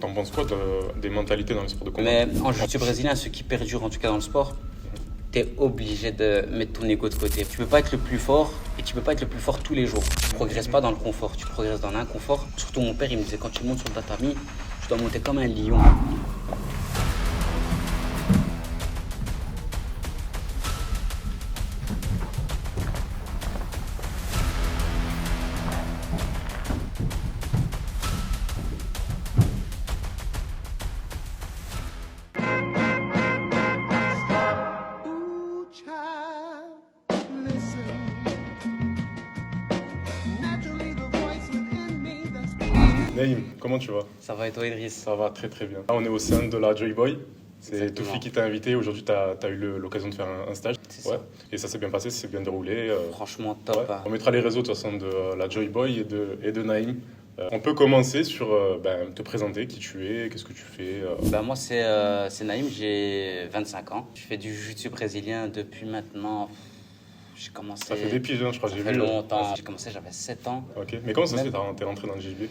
T'en penses quoi des mentalités dans le sport de combat? Mais en jiu-jitsu brésilien, ce qui perdure en tout cas dans le sport, tu es obligé de mettre ton ego de côté. Tu peux pas être le plus fort et tu peux pas être le plus fort tous les jours. Tu progresses pas dans le confort, tu progresses dans l'inconfort. Surtout mon père, il me disait quand tu montes sur le tatami, tu dois monter comme un lion. Naïm, comment tu vas? Ça va et toi, Idriss? Ça va très très bien. Là, on est au sein de la Joy Boy. C'est Exactement. Toufi qui t'a invité. Aujourd'hui, tu as eu l'occasion de faire un stage. C'est ça. Et ça s'est bien passé, ça s'est bien déroulé. Franchement, top. Ouais. Hein. On mettra les réseaux de toute façon de la Joy Boy et de Naïm. On peut commencer sur te présenter, qui tu es, qu'est-ce que tu fais. Moi, c'est Naïm, j'ai 25 ans. Je fais du jiu-jitsu brésilien depuis maintenant. J'ai commencé. Ça fait des piges, hein, je crois. Ça J'ai fait vu. longtemps. J'ai commencé, j'avais 7 ans. Ok. Mais comment ça se Même- fait t'es rentré dans le JB?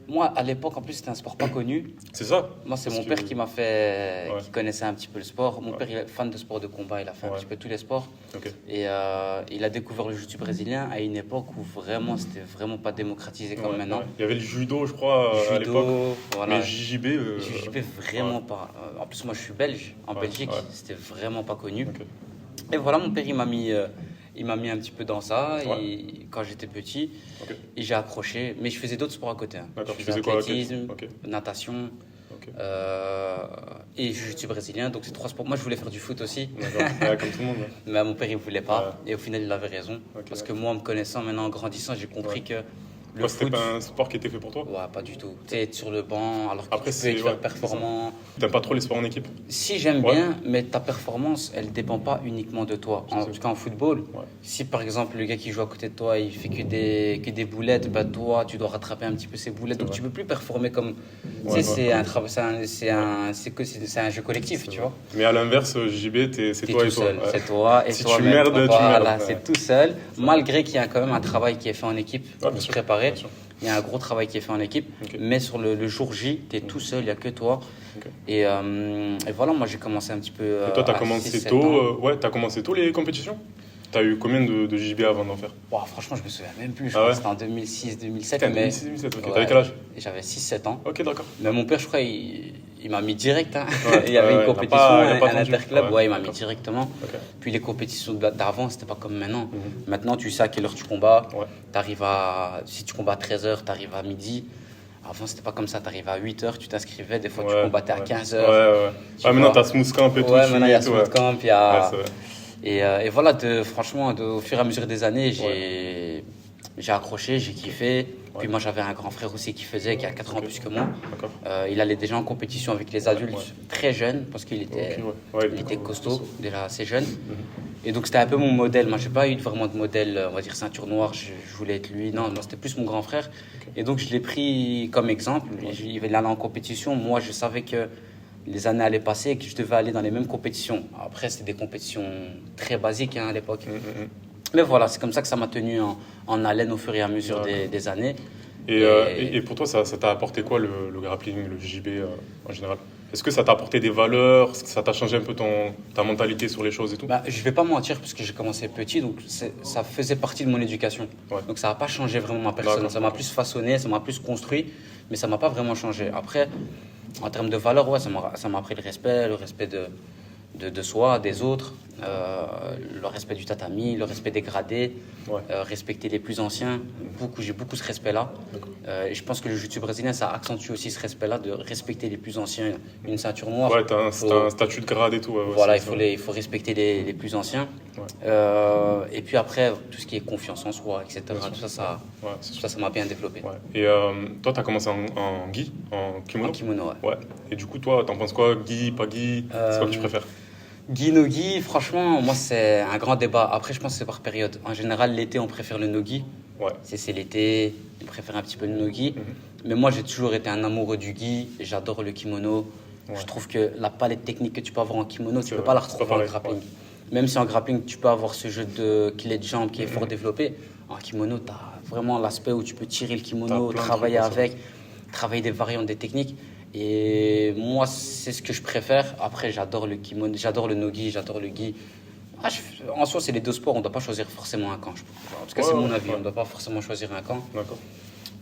Moi, à l'époque, en plus, c'était un sport pas connu. C'est ça? Moi, c'est Parce mon que- père qui m'a fait, Ouais. qui connaissait un petit peu le sport. Mon Ouais. père, il est fan de sport de combat, il a fait un Ouais. petit peu tous les sports. Ok. Et il a découvert le jiu-jitsu brésilien à une époque où vraiment, c'était vraiment pas démocratisé comme Ouais, maintenant. ouais. Il y avait le judo, je crois, à l'époque. Judo, voilà. Mais JJB. JJB, vraiment pas. En plus, moi, je suis belge. En Ouais, Belgique, ouais. c'était vraiment pas connu. Ok. Et voilà, mon père, il m'a mis un petit peu dans ça Ouais. quand j'étais petit. Ok. Et j'ai accroché. Mais je faisais d'autres sports à côté. Hein. D'accord. Je Tu faisais faisais quoi? athlétisme, Ok. natation. Ok. Et jiu-jitsu brésilien, donc c'est 3 sports. Moi, je voulais faire du foot aussi, D'accord. Ouais, comme tout le monde. Ouais. mais mon père, il voulait pas. Et au final, il avait raison. Ok, Parce ouais. que moi, en me connaissant, maintenant, en grandissant, j'ai compris que le Toi, c'était foot. pas un sport qui était fait pour toi? Ouais, pas du tout. Tu sais, être sur le banc, alors que Après, tu peux être c'est- hyper ouais, performant. T'aimes pas trop les sports en équipe? Si j'aime Ouais. bien, mais ta performance, elle dépend pas uniquement de toi. En C'est tout cas, en football, Ouais. si par exemple le gars qui joue à côté de toi, il fait que des boulettes, bah toi, tu dois rattraper un petit peu ces boulettes. Donc vrai. tu peux plus performer comme. Tu Ouais, sais, ouais. c'est un jeu collectif, tu vois. Mais à l'inverse, JB, c'est T'es toi tout et toi. seul, Ouais. c'est toi et Si toi. tu merdes, tu Voilà, merdes. Ouais. c'est tout seul. Malgré qu'il y a quand même un travail qui est fait en équipe Ouais, pour bien se sûr, préparer. bien sûr. Il y a un gros travail qui est fait en équipe. Ok. Mais sur le jour J, tu es tout seul, il n'y a que toi. Ok. Et voilà, moi j'ai commencé un petit peu. Et toi, t'as à commencé 6-7 tôt. ans. T'as commencé tôt les compétitions? T'as eu combien de JB avant d'en faire? Ouah, franchement, je me souviens même plus. Je Ah crois ouais que c'était en 2006-2007. Putain, Mais 2006-2007, ok. ouais, T'avais quel âge? J'avais 6-7 ans. Ok, d'accord. Mais mon père, je crois, il m'a mis direct. Hein. Ouais, Il y avait ouais, une il a compétition, pas- il a pas un attendu. interclub. Ouais, Ouais, il m'a mis d'accord. directement. Ok. Puis les compétitions d'avant, c'était pas comme maintenant. Mhm. Maintenant, tu sais à quelle heure tu combats. Ouais. Si tu combats à 13h, tu arrives à midi. Avant, c'était pas comme ça. Tu arrives à 8h, tu t'inscrivais. Des fois, tu Ouais, combattais à ouais. 15h. Ouais, ouais. Tu Ah, maintenant, vois. t'as Smooth Camp et tout. Ouais, tu maintenant, il y a finis et tout, Smooth Camp, il y a. Ouais, c'est vrai. Et voilà, franchement, au fur et à mesure des années, j'ai accroché, j'ai kiffé. Puis moi, j'avais un grand frère aussi qui a 4 ans Ok. plus que moi. D'accord. Il allait déjà en compétition avec les adultes Ouais. très jeune, parce qu'il était, Ok, ouais. Ouais, il était costaud, déjà assez jeune. Mhm. Et donc, c'était un peu mon modèle. Moi, j'ai pas eu vraiment de modèle, on va dire ceinture noire, je voulais être lui. Non, moi, c'était plus mon grand frère. Et donc, je l'ai pris comme exemple. Il allait en compétition. Moi, je savais que les années allaient passer et que je devais aller dans les mêmes compétitions. Après, c'était des compétitions très basiques hein, à l'époque. Mhm. Mais voilà, c'est comme ça que ça m'a tenu en haleine au fur et à mesure D'accord. des années. Et pour toi, ça t'a apporté quoi le grappling, le JB en général? Est-ce que ça t'a apporté des valeurs? Est-ce que ça t'a changé un peu ta mentalité sur les choses et tout? Je vais pas mentir parce que j'ai commencé petit, donc ça faisait partie de mon éducation. Ouais. Donc ça n'a pas changé vraiment ma personne. D'accord. Ça m'a plus façonné, ça m'a plus construit, mais ça m'a pas vraiment changé. Après, en termes de valeurs, ouais, ça m'a appris le respect de soi, des autres, le respect du tatami, le respect des gradés, Ouais. respecter les plus anciens. J'ai beaucoup ce respect-là. D'accord. Et je pense que le jiu-jitsu brésilien, ça accentue aussi ce respect-là de respecter les plus anciens. Une ceinture noire. Ouais, t'as faut- un statut de grade et tout. Ouais, ouais, voilà, c'est- il faut respecter les plus anciens. Ouais. Et puis après, tout ce qui est confiance en soi, etc. Bien Tout ça, Ouais, c'est sûr. ça m'a bien développé. Ouais. Et toi, t'as commencé en gi, en kimono? En kimono, ouais. Ouais. Et du coup, toi, t'en penses quoi? Gi, pas gi? C'est quoi que tu préfères? Gi, no gi, franchement, moi, c'est un grand débat. Après, je pense que c'est par période. En général, l'été, on préfère le no-gi. Ouais. C'est l'été, on préfère un petit peu le no-gi. Mhm. Mais moi, j'ai toujours été un amoureux du gi. J'adore le kimono. Ouais. Je trouve que la palette technique que tu peux avoir en kimono, tu C'est peux vrai. pas la C'est retrouver pas en pareil, grappling. ouais. Même si en grappling, tu peux avoir ce jeu de clé de jambe qui est fort développé, en kimono, tu as vraiment l'aspect où tu peux tirer le kimono, T'as plein de travailler trucs comme ça. avec, travailler des variantes, des techniques. Et moi, c'est ce que je préfère. Après, j'adore le kimono, j'adore le nogi, j'adore le gi. En soi, c'est les deux sports, on ne doit pas choisir forcément un camp. En tout cas, c'est mon avis, on ne doit pas forcément choisir un camp. D'accord.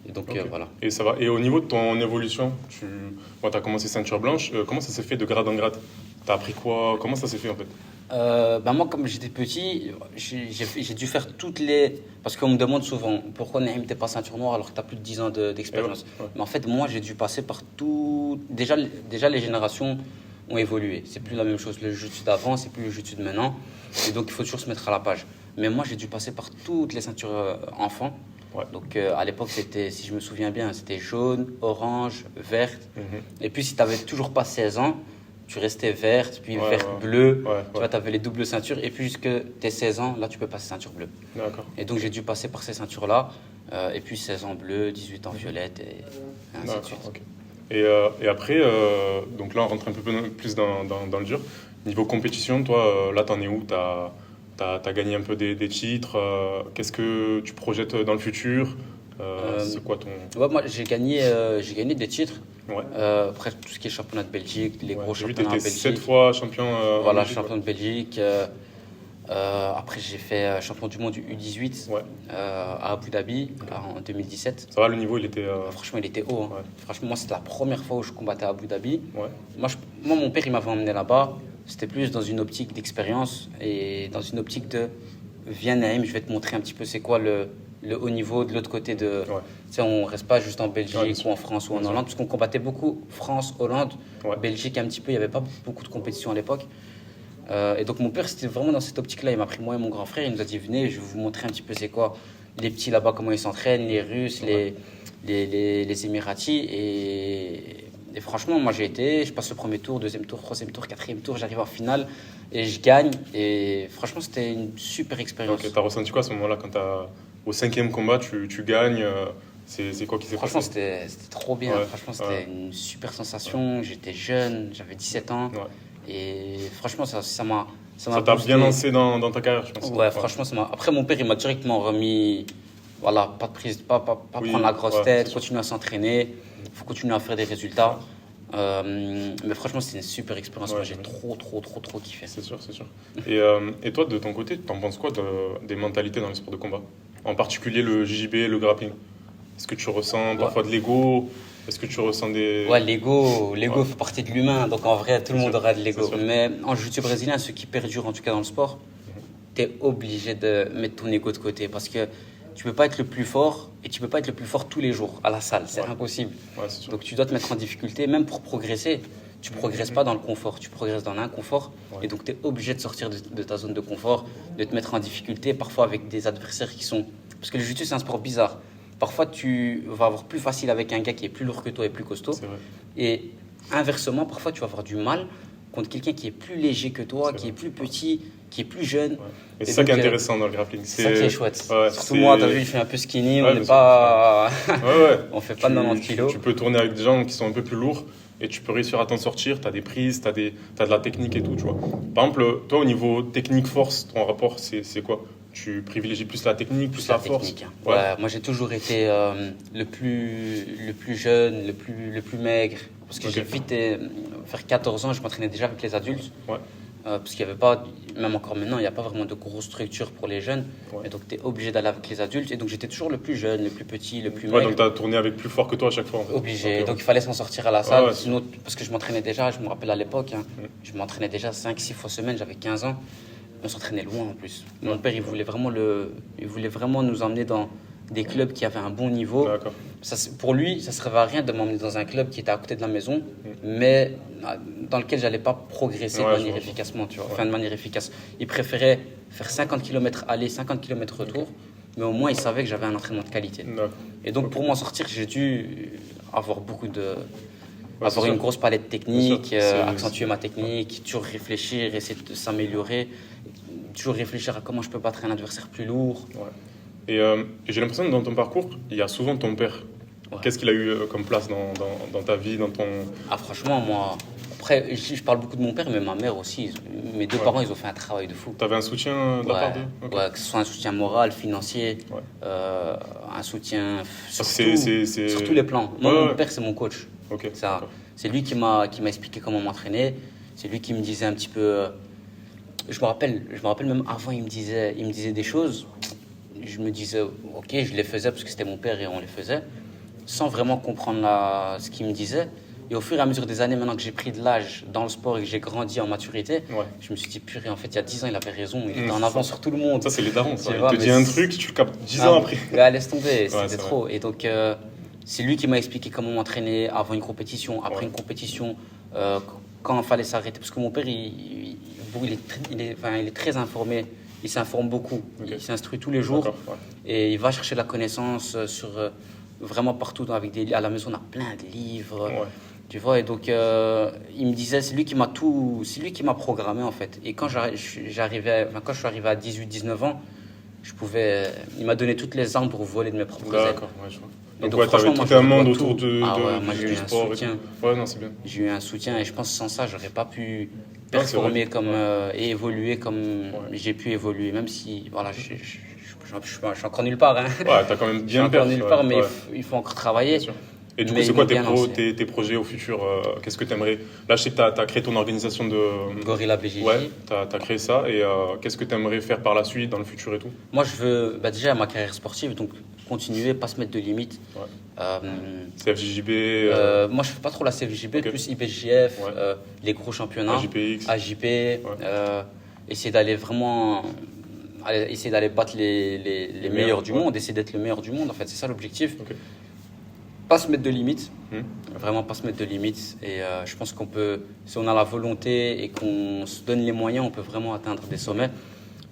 Et donc, Ok. voilà. Et ça va. Et au niveau de ton évolution, as commencé ceinture blanche. Comment ça s'est fait de grade en grade? T'as appris quoi? Comment ça s'est fait en fait? Moi, comme j'étais petit, j'ai dû faire toutes les... Parce qu'on me demande souvent, pourquoi Naïm t'es pas ceinture noire alors que tu as plus de 10 ans d'expérience. Ouais. Mais en fait, moi, j'ai dû passer par tout... Déjà, les générations ont évolué. C'est plus la même chose. Le jiu-jitsu d'avant, c'est plus le jiu-jitsu de maintenant. Et donc, il faut toujours se mettre à la page. Mais moi, j'ai dû passer par toutes les ceintures enfants. Ouais. Donc, à l'époque, c'était, si je me souviens bien, c'était jaune, orange, verte. Et puis, si tu n'avais toujours pas 16 ans, tu restais verte, puis verte, bleu. Tu vois, tu avais les doubles ceintures. Et puis, jusque tes 16 ans, là, tu peux passer ceinture bleue. D'accord. Et donc, j'ai dû passer par ces ceintures-là. Et puis, 16 ans bleu, 18 ans violette, et ainsi de suite. Okay. Et après, donc là, on rentre un peu plus dans le dur. Niveau compétition, toi, là, t'en es où? T'as gagné un peu des titres. Qu'est-ce que tu projettes dans le futur? C'est quoi ton... Ouais, moi, j'ai gagné des titres. Ouais. Après, tout ce qui est championnat de Belgique, les gros j'ai vu championnats que de Belgique. 7 fois champion. Voilà, Belgique, champion de Belgique. Après, j'ai fait champion du monde du U18 à Abu Dhabi en 2017. Ça va, le niveau, il était... Franchement, il était haut. Hein. Ouais. Franchement, moi, c'était la première fois où je combattais à Abu Dhabi. Ouais. Moi, mon père, il m'avait emmené là-bas. C'était plus dans une optique d'expérience et dans une optique de viens Naïm, je vais te montrer un petit peu c'est quoi le haut niveau de l'autre côté de... Ouais. Tu sais, on reste pas juste en Belgique ou en France ou en Hollande, parce qu'on combattait beaucoup France, Hollande, Belgique un petit peu. Il n'y avait pas beaucoup de compétition à l'époque. Et donc mon père, c'était vraiment dans cette optique-là. Il m'a pris moi et mon grand frère. Il nous a dit venez, je vais vous montrer un petit peu c'est quoi les petits là-bas, comment ils s'entraînent, les Russes, les Émiratis. Et franchement, moi je passe le premier tour, deuxième tour, troisième tour, quatrième tour, j'arrive en finale et je gagne. Et franchement, c'était une super expérience. T'as ressenti quoi à ce moment-là quand au 5e combat, tu gagnes? C'est quoi qui s'est passé? Franchement, c'était trop bien. Franchement, c'était une super sensation. J'étais jeune, j'avais 17 ans. Et franchement, ça m'a t'a bien lancé dans ta carrière, je pense. Ouais, franchement, Après, mon père, il m'a directement remis... Voilà, pas de prise, pas prendre la grosse tête, continuer à s'entraîner. Il faut continuer à faire des résultats. Mais franchement, c'était une super expérience. Moi, j'ai trop kiffé. C'est sûr. Et toi, de ton côté, t'en penses quoi des mentalités dans les sports de combat? En particulier le JJB, le grappling. Est-ce que tu ressens parfois de l'ego? Est-ce que tu ressens des... Ouais, l'ego fait partie de l'humain. Donc en vrai, tout le monde aura de l'ego. Mais en jiu-jitsu brésilien, ce qui perdure en tout cas dans le sport, t'es obligé de mettre ton ego de côté. Parce que tu peux pas être le plus fort et tu peux pas être le plus fort tous les jours à la salle. C'est impossible. C'est sûr. Donc tu dois te mettre en difficulté, même pour progresser. Tu progresses pas dans le confort, tu progresses dans l'inconfort. Et donc tu es obligé de sortir de ta zone de confort, de te mettre en difficulté, parfois avec des adversaires qui sont... Parce que le jiu-jitsu, c'est un sport bizarre. Parfois, tu vas avoir plus facile avec un gars qui est plus lourd que toi et plus costaud. C'est vrai. Et inversement, parfois, tu vas avoir du mal contre quelqu'un qui est plus léger que toi, qui est plus petit, qui est plus jeune. Et c'est ça qui est intéressant dans le grappling. C'est ça qui est chouette. Surtout moi, tu as vu, je suis un peu skinny, on n'est pas... on fait pas de 90 kilos. Tu peux tourner avec des gens qui sont un peu plus lourds et tu peux réussir à t'en sortir. Tu as des prises, tu as de la technique et tout, tu vois. Par exemple, toi, au niveau technique-force, ton rapport, c'est quoi? Tu privilégies plus la technique, plus la force? Technique, hein. Ouais, moi, j'ai toujours été le plus jeune, le plus maigre. Parce que j'ai vite... Vers 14 ans, je m'entraînais déjà avec les adultes. Parce qu'il n'y avait pas, même encore maintenant, il n'y a pas vraiment de grosse structure pour les jeunes. Et donc, tu es obligé d'aller avec les adultes. Et donc, j'étais toujours le plus jeune, le plus petit, le plus maigre. Donc, tu as tourné avec plus fort que toi à chaque fois, en fait. Obligé. Donc, il fallait s'en sortir à la salle. Sinon, parce que je m'entraînais déjà, je me rappelle à l'époque, je m'entraînais déjà 5-6 fois semaine, j'avais 15 ans. On s'entraînait loin en plus. Mon père, il voulait vraiment nous emmener dans des clubs qui avaient un bon niveau. Pour lui, ça ne servait à rien de m'emmener dans un club qui était à côté de la maison, mais dans lequel je n'allais pas progresser de manière efficacement, tu vois, de manière efficace. Il préférait faire 50 km aller, 50 km retour, mais au moins il savait que j'avais un entraînement de qualité. Et donc pour m'en sortir, j'ai dû avoir avoir une grosse palette technique, accentuer ma technique, toujours réfléchir, essayer de s'améliorer, toujours réfléchir à comment je peux battre un adversaire plus lourd. Et j'ai l'impression que dans ton parcours, il y a souvent ton père. Qu'est-ce qu'il a eu comme place dans ta vie, dans ton... Franchement, moi... Après, je parle beaucoup de mon père, mais ma mère aussi. Mes deux parents, ils ont fait un travail de fou. Tu avais un soutien de la part d'eux? Que ce soit un soutien moral, financier, un soutien sur tous les plans. Moi, mon père, c'est mon coach. C'est lui qui m'a expliqué comment m'entraîner. C'est lui qui me disait un petit peu. Je me rappelle même avant, il me disait des choses. Je me disais, ok, je les faisais parce que c'était mon père et on les faisait, sans vraiment comprendre ce qu'il me disait. Et au fur et à mesure des années, maintenant que j'ai pris de l'âge dans le sport et que j'ai grandi en maturité, je me suis dit, purée, en fait, il y a 10 ans, il avait raison, il était en avance sur tout le monde. Ça, c'est les darons, ça. Il te dit un truc, tu le captes 10 ans après. Là, laisse tomber, c'était trop. Et donc, c'est lui qui m'a expliqué comment m'entraîner avant une compétition, après une compétition, quand il fallait s'arrêter. Parce que mon père, il est très informé. Il s'informe beaucoup, il s'instruit tous les jours et il va chercher la connaissance sur vraiment partout. À la maison, on a plein de livres, tu vois. Et donc, il me disait, c'est lui qui m'a programmé en fait. Et quand je suis arrivé à 18-19 ans, il m'a donné toutes les armes pour voler de mes propres ailes. D'accord, je vois. Donc t'avais tout un monde autour du sport. Ouais, non, c'est bien. J'ai eu un soutien et je pense que sans ça, j'aurais pas pu performer et évoluer comme j'ai pu évoluer, même si voilà, je suis encore nulle part. Hein. Ouais, t'as quand même bien encore nulle part, mais il faut encore travailler. Et du coup, c'est quoi tes projets au futur? Qu'est-ce que tu aimerais? Là, je sais que tu as créé ton organisation de Gorilla BJJ. Ouais, tu as créé ça. Et qu'est-ce que tu aimerais faire par la suite, dans le futur et tout? Moi, je veux déjà ma carrière sportive, donc continuer, pas se mettre de limites. CFJJB Moi, je fais pas trop la CFJJB, plus IBJF, les gros championnats. AJPX. AJP. Essayer d'aller vraiment. Essayer d'aller battre les meilleurs du monde, essayer d'être le meilleur du monde. En fait, c'est ça l'objectif. Pas se mettre de limites, vraiment pas se mettre de limites. Et je pense qu'on peut, si on a la volonté et qu'on se donne les moyens, on peut vraiment atteindre des sommets.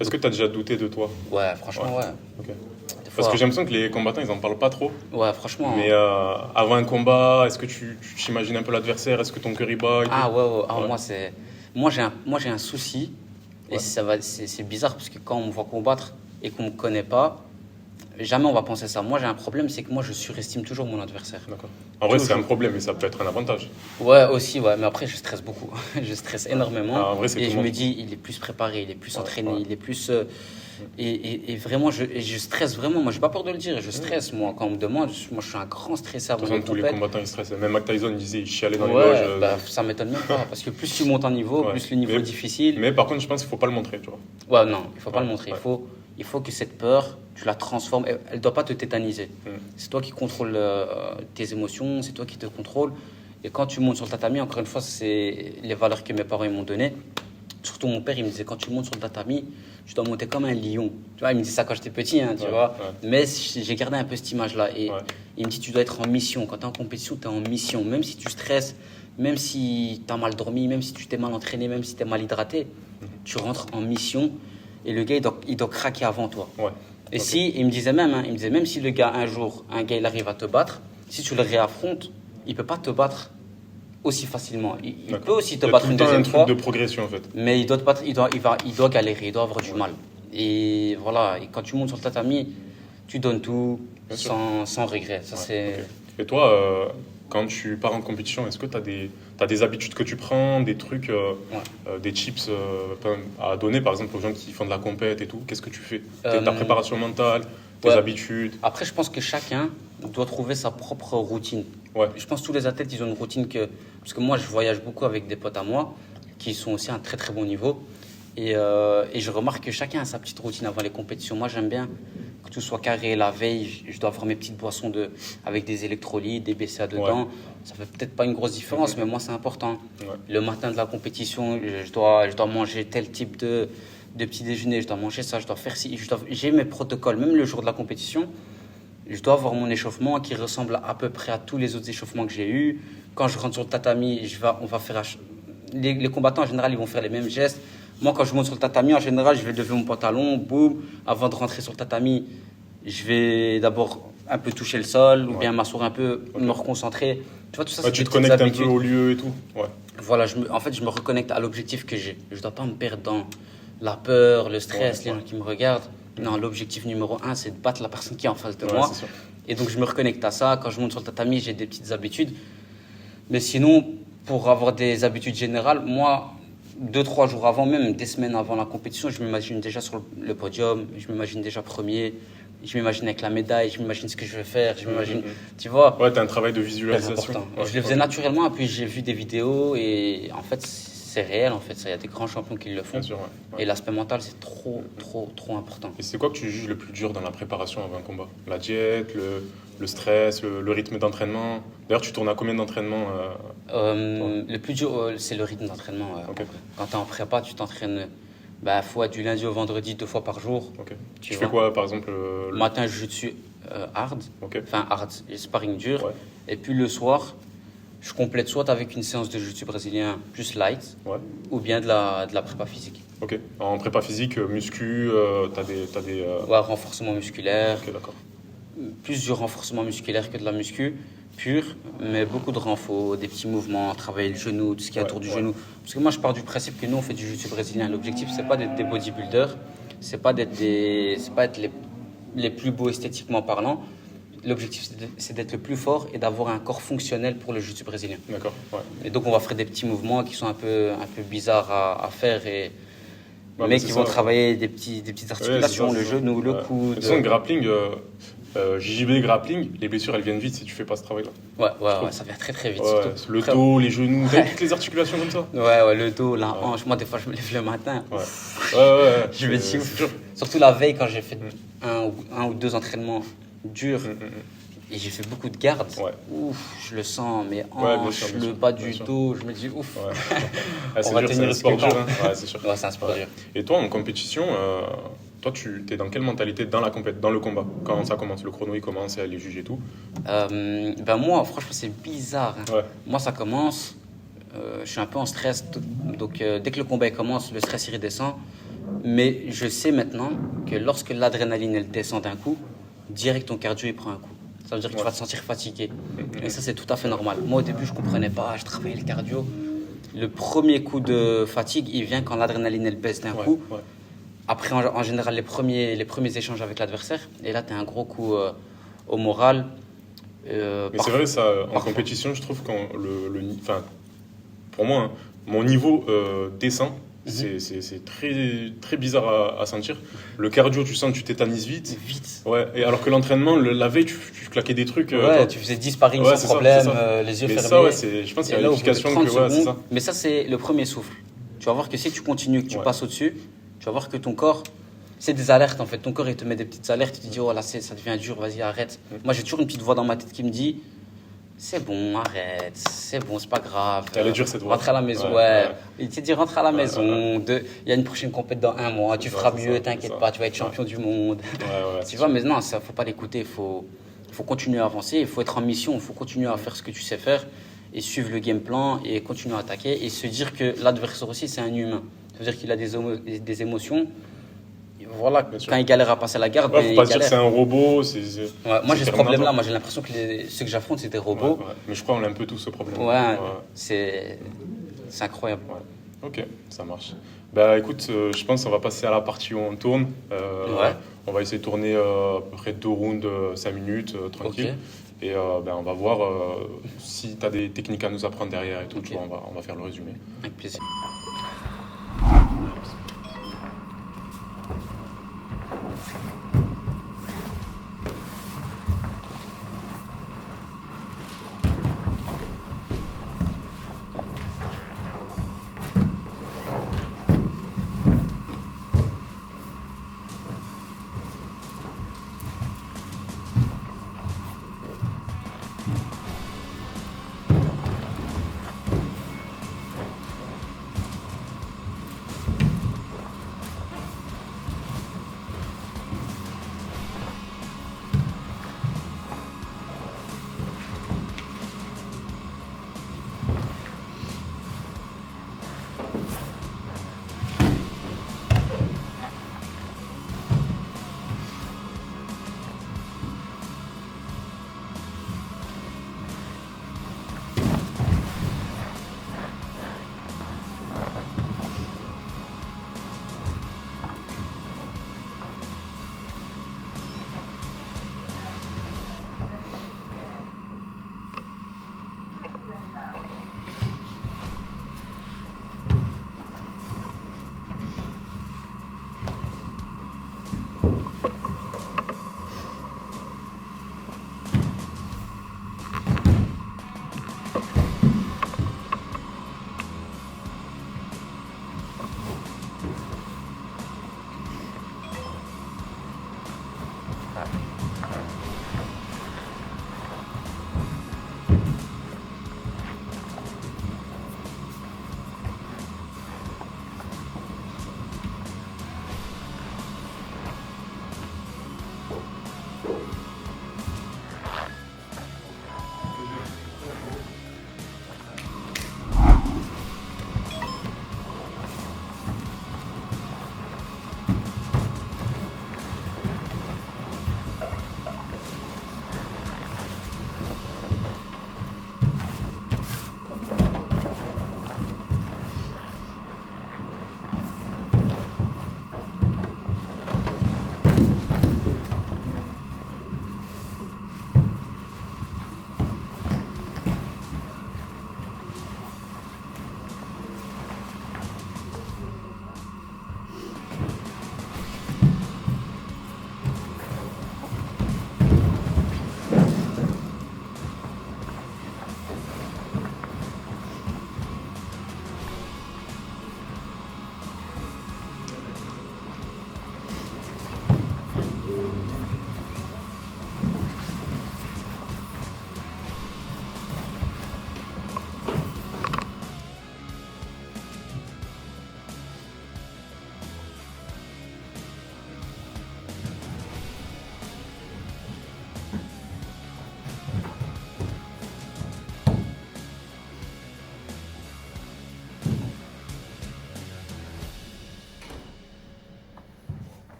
Est-ce que tu as déjà douté de toi? Ouais, franchement, ouais. Parce que j'ai l'impression que les combattants, ils en parlent pas trop. Ouais, franchement. Mais avant un combat, est-ce que tu t'imagines un peu l'adversaire? Est-ce que ton cœur y bat? Moi, j'ai un souci. Et c'est bizarre parce que quand on me voit combattre et qu'on me connaît pas, jamais on va penser ça. Moi, j'ai un problème, c'est que moi, je surestime toujours mon adversaire. D'accord. En vrai, c'est un problème, mais ça peut être un avantage. Ouais, aussi, mais après, je stresse beaucoup. Je stresse énormément. En vrai, et je me dis, il est plus préparé, il est plus entraîné, il est plus... Et vraiment, je stresse vraiment. Moi, j'ai pas peur de le dire. Je stresse, moi. Quand on me demande, moi, je suis un grand stressé avant les tous les combattants, ils stressent. Même Mike Tyson, il disait, il chialait dans les loges. Ça m'étonne même pas. Parce que plus tu montes en niveau, plus le niveau est difficile. Mais par contre, je pense qu'il faut pas le montrer, tu vois. Ouais, non, il faut pas le montrer. Il faut que cette peur, tu la transformes. Elle ne doit pas te tétaniser. C'est toi qui contrôles tes émotions, c'est toi qui te contrôles. Et quand tu montes sur le tatami, encore une fois, c'est les valeurs que mes parents m'ont données. Surtout mon père, il me disait, quand tu montes sur le tatami, tu dois monter comme un lion. Tu vois, il me disait ça quand j'étais petit, hein, tu vois. Mais j'ai gardé un peu cette image-là. Et il me dit, tu dois être en mission. Quand tu es en compétition, tu es en mission. Même si tu stresses, même si tu as mal dormi, même si tu t'es mal entraîné, même si tu es mal hydraté, tu rentres en mission. Et le gars, il doit craquer avant toi. Et si, il me disait même si le gars, un gars, il arrive à te battre, si tu le réaffrontes, il ne peut pas te battre aussi facilement. Il peut aussi te battre une deuxième fois. Il y a tout un truc de progression, en fait. Mais il doit te battre, il doit galérer, il doit avoir du mal. Et voilà, et quand tu montes sur le tatami, tu donnes tout sans regret. Ça, c'est... Et toi, quand tu pars en compétition, est-ce que tu as des habitudes que tu prends, des trucs, des tips à donner, par exemple, aux gens qui font de la compète et tout? Qu'est-ce que tu fais? Ta préparation mentale, tes habitudes? Après, je pense que chacun doit trouver sa propre routine. Je pense que tous les athlètes, ils ont une routine Parce que moi, je voyage beaucoup avec des potes à moi qui sont aussi à un très très bon niveau. Et je remarque que chacun a sa petite routine avant les compétitions. Moi, j'aime bien que tout soit carré la veille. Je dois avoir mes petites boissons avec des électrolytes, des BCA dedans. Ça fait peut-être pas une grosse différence, mais moi, c'est important. Le matin de la compétition, je dois manger tel type de petit déjeuner. Je dois manger ça, je dois faire ci. J'ai mes protocoles. Même le jour de la compétition, je dois avoir mon échauffement qui ressemble à peu près à tous les autres échauffements que j'ai eus. Quand je rentre sur le tatami, on va faire... Les combattants, en général, ils vont faire les mêmes gestes. Moi, quand je monte sur le tatami, en général, je vais lever mon pantalon, boum. Avant de rentrer sur le tatami, je vais d'abord un peu toucher le sol ou bien m'asseoir un peu, me reconcentrer. Tu vois, tout ça, tu te connectes un peu au lieu et tout. Voilà, en fait, je me reconnecte à l'objectif que j'ai. Je ne dois pas me perdre dans la peur, le stress, les gens qui me regardent. Non, l'objectif numéro 1, c'est de battre la personne qui est en face de moi. Et donc, je me reconnecte à ça. Quand je monte sur le tatami, j'ai des petites habitudes. Mais sinon, pour avoir des habitudes générales, moi, 2-3 jours avant, même des semaines avant la compétition, je m'imagine déjà sur le podium, je m'imagine déjà premier, je m'imagine avec la médaille, je m'imagine ce que je vais faire, je m'imagine, tu vois. Ouais, t'as un travail de Très visualisation. important. Ouais, Je le faisais naturellement, et puis j'ai vu des vidéos, et en fait, c'est réel, en fait. Il y a des grands champions qui le font. Bien sûr, ouais. Et l'aspect mental, c'est trop, trop, trop important. Et c'est quoi que tu juges le plus dur dans la préparation avant un combat? La diète, le stress, le rythme d'entraînement? D'ailleurs, tu tournes à combien d'entraînements Le plus dur, c'est le rythme d'entraînement. Ok. Quand tu es en prépa, tu t'entraînes faut être du lundi au vendredi 2 fois par jour. Ok. Tu Tu vois. fais quoi, par exemple Le matin, je suis hard, Ok. enfin hard, sparring dur. Ouais. Et puis le soir, je complète soit avec une séance de jiu-jitsu brésilien plus light, Ouais. ou bien de la prépa physique. Ok. En prépa physique, muscu, t'as des Ouais, renforcement musculaire, Ok, d'accord. plus du renforcement musculaire que de la muscu pure, mais beaucoup de renfort, des petits mouvements, travailler le genou, tout ce qui est Ouais, autour du ouais. genou. Parce que moi, je pars du principe que nous, on fait du jiu-jitsu brésilien. L'objectif, c'est pas d'être des bodybuilders, c'est pas être les plus beaux esthétiquement parlant. L'objectif, c'est d'être le plus fort et d'avoir un corps fonctionnel pour le jiu-jitsu brésilien. D'accord, ouais. Et donc, on va faire des petits mouvements qui sont un peu bizarres à faire, Ouais, mais c'est qui ça. vont travailler des petites articulations, Ouais, c'est le ça. genou, le Ouais. coude. De toute façon, grappling, JJB grappling, les blessures elles viennent vite si tu fais pas ce travail-là. Ouais, ça vient très très vite. Ouais, surtout. le Après, dos, les genoux, t'as toutes les articulations comme ça. Ouais, le dos, la hanche. Moi, des fois, je me lève le matin. Ouais. Ouais. Je me dis, c'est ouf. dur. Surtout la veille, quand j'ai fait un ou deux entraînements durs et j'ai fait beaucoup de garde. Ouais. Ouf, je le sens, mes Ouais, bien hanches, sûr, bien le sûr, bas bien du sûr. dos. Je me dis, ouf. Ouais. Ah, c'est On va dur, c'est tenir un sport jusqu'à dur. quand Hein. Ouais, c'est sûr. Ouais, c'est un sport dur. Et toi, en compétition, toi, tu es dans quelle mentalité dans le combat? Quand ça commence, le chrono il commence, et les juges et tout. Moi, franchement, c'est bizarre. Hein. Ouais. Moi, ça commence, je suis un peu en stress. Donc, dès que le combat il commence, le stress il redescend. Mais je sais maintenant que lorsque l'adrénaline elle descend d'un coup, direct ton cardio il prend un coup. Ça veut dire que tu vas te sentir fatigué. Et ça, c'est tout à fait normal. Moi, au début, je comprenais pas, je travaillais le cardio. Le premier coup de fatigue, il vient quand l'adrénaline elle baisse d'un coup. Ouais. Après, en général, les premiers échanges avec l'adversaire. Et là, tu as un gros coup au moral. Mais c'est vrai, ça, en parfois. compétition, je trouve quand enfin, pour moi, hein, mon niveau descend. C'est très, très bizarre à sentir. Le cardio, tu sens que tu tétanises vite. Vite. Ouais, et alors que l'entraînement, la veille, tu claquais des trucs. Ouais, toi. tu faisais 10 sparring Ouais, sans c'est ça, problème, c'est ça. les yeux Mais fermés. ça, ouais, je pense qu'il y Et a là, une au bout de explication 30 que ouais, c'est secondes, ça. mais ça, c'est le premier souffle. Tu vas voir que si tu continues, que tu Ouais. passes au-dessus, tu vas voir que ton corps, c'est des alertes en fait. Ton corps, il te met des petites alertes. Il te dit, oh là, ça devient dur, vas-y, arrête. Moi, j'ai toujours une petite voix dans ma tête qui me dit, c'est bon, arrête, c'est bon, c'est pas grave. Elle est dure, cette voix. Rentre à la maison, Ouais, ouais. ouais. Il te dit, rentre à la maison. Il y a une prochaine compète dans 1 mois, tu C'est feras ça, c'est mieux, ça, t'inquiète c'est ça. pas, tu vas être champion du monde. Ouais, Tu vois, mais non, ça, faut pas l'écouter. Faut continuer à avancer. Il faut être en mission. Il faut continuer à faire ce que tu sais faire et suivre le game plan et continuer à attaquer et se dire que l'adversaire aussi, c'est un humain. Ça veut dire qu'il a des émotions. Et voilà, Bien sûr. quand il galère à passer la garde, Ouais, ben, faut il pas se dire que galère. c'est un robot. Ouais, moi, j'ai ce c'est problème-là. Terminator. Moi, j'ai l'impression que ceux que j'affronte, c'est des Ouais, robots. ouais. Mais je crois qu'on a un peu tous ce problème. Ouais, c'est incroyable. Ouais. Ok, ça marche. Bah écoute, je pense qu'on va passer à la partie où on tourne. Ouais. On va essayer de tourner à peu près 2 rounds, 5 minutes, tranquille. Ok. Et on va voir si tu as des techniques à nous apprendre derrière et tout. Ok. Tu vois, on va faire le résumé. Avec plaisir.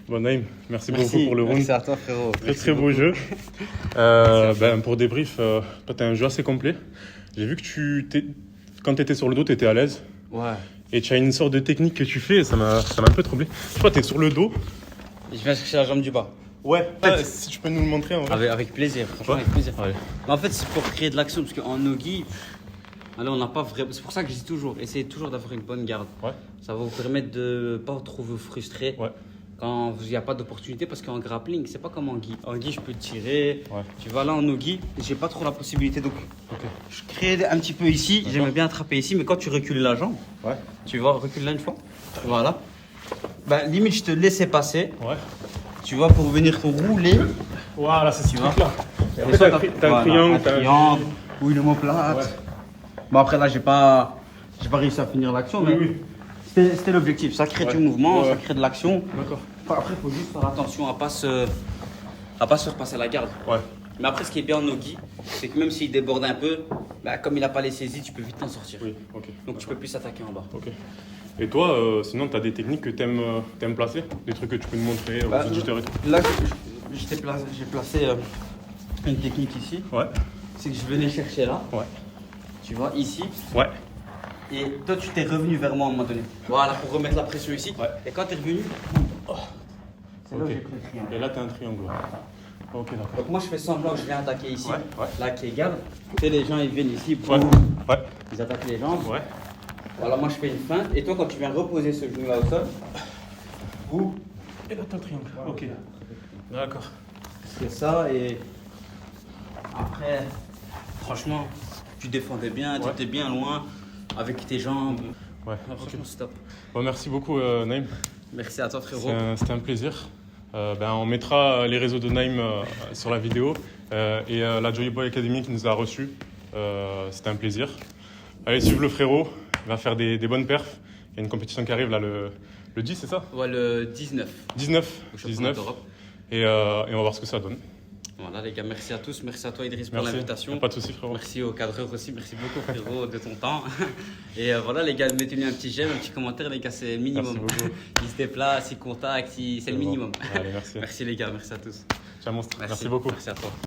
Bon, Naïm, merci beaucoup pour le round. Merci à toi, frérot. Très très beau jeu. Pour débrief, toi, tu as un jeu assez complet. J'ai vu que quand tu étais sur le dos, tu étais à l'aise. Ouais. Et tu as une sorte de technique que tu fais, et ça m'a un peu troublé. Je crois que tu es sur le dos. Je viens chercher la jambe du bas. Ouais, si tu peux nous le montrer en vrai. Avec plaisir, franchement, Ouais. avec plaisir. Ouais. Mais en fait, c'est pour créer de l'action, parce qu'en nogi, alors on n'a pas vraiment. C'est pour ça que je dis toujours, essayez toujours d'avoir une bonne garde. Ouais. Ça va vous permettre de ne pas trop vous frustrer. Ouais. Quand il n'y a pas d'opportunité, parce qu'en grappling, c'est pas comme en gi. En gi, je peux tirer. Ouais. Tu vas là en nogi, j'ai pas trop la possibilité. Donc, Ok. je crée un petit peu ici. D'accord. J'aimais bien attraper ici, mais quand tu recules la jambe, Ouais. tu vois, recule là une fois. Voilà. Bah, limite, je te laissais passer. Ouais. Tu vois, pour venir te rouler. Voilà, c'est ce Tu vois. truc-là. Et Et après, ça, t'as un voilà, triangle. un t'as triangle, ou une omoplate. Ouais. Bon, après, là, j'ai pas réussi à finir l'action, mais Oui. c'était l'objectif. Ça crée Ouais. du mouvement, Ouais. ça crée de l'action. D'accord. Après, il faut juste faire attention à pas se faire passer la garde. Ouais. Mais après, ce qui est bien en nogi, c'est que même s'il déborde un peu, bah, comme il n'a pas les saisies, tu peux vite t'en sortir. Oui, ok. Donc, tu peux plus attaquer en bas. Ok. Et toi, sinon, tu as des techniques que tu aimes placer? Des trucs que tu peux nous montrer Bah, aux auditeurs et tout? Là, j'ai placé une technique ici. Ouais. C'est que je venais chercher là, Ouais. tu vois, ici. Ouais. Et toi, tu t'es revenu vers moi à un moment donné. Voilà, pour remettre la pression ici. Ouais. Et quand tu es revenu, c'est là où Ok. j'ai pris le triangle. Et là, tu as un triangle. Ok, d'accord. Donc moi, je fais semblant que je viens attaquer ici, Ouais, ouais. là qui est garde. Tu sais, les gens, ils viennent ici, Ouais. boum, Ouais. ils attaquent les jambes. Ouais. Voilà, moi, je fais une feinte. Et toi, quand tu viens reposer ce genou-là au sol, boum, Et là, tu as un triangle. Ok. D'accord. c'est ça. Et après, franchement, tu défendais bien, tu Ouais. étais bien loin avec tes jambes. Ouais. Ah, franchement, Ok. c'est top. Bon, merci beaucoup, Naïm. Merci à toi, frérot. C'était un plaisir. On mettra les réseaux de Naïm sur la vidéo et la Joy Boy Academy qui nous a reçus. C'était un plaisir. Allez, suivre le frérot. Il va faire des bonnes perfs. Il y a une compétition qui arrive là le 10, c'est ça? Ouais, le 19. 19. Au championnat 19. d'Europe. Et on va voir ce que ça donne. Voilà, les gars, merci à tous. Merci à toi, Idriss, pour Merci. l'invitation. Pas de soucis, frérot. Merci au cadreur aussi, merci beaucoup frérot de ton temps. Et voilà les gars, mettez-lui un petit j'aime, un petit commentaire les gars, c'est le minimum. Merci beaucoup. Il se déplace, il contacte, c'est le bon. minimum. Allez, merci. Merci les gars, merci à tous. Ciao, monstre. Merci beaucoup. Merci à toi.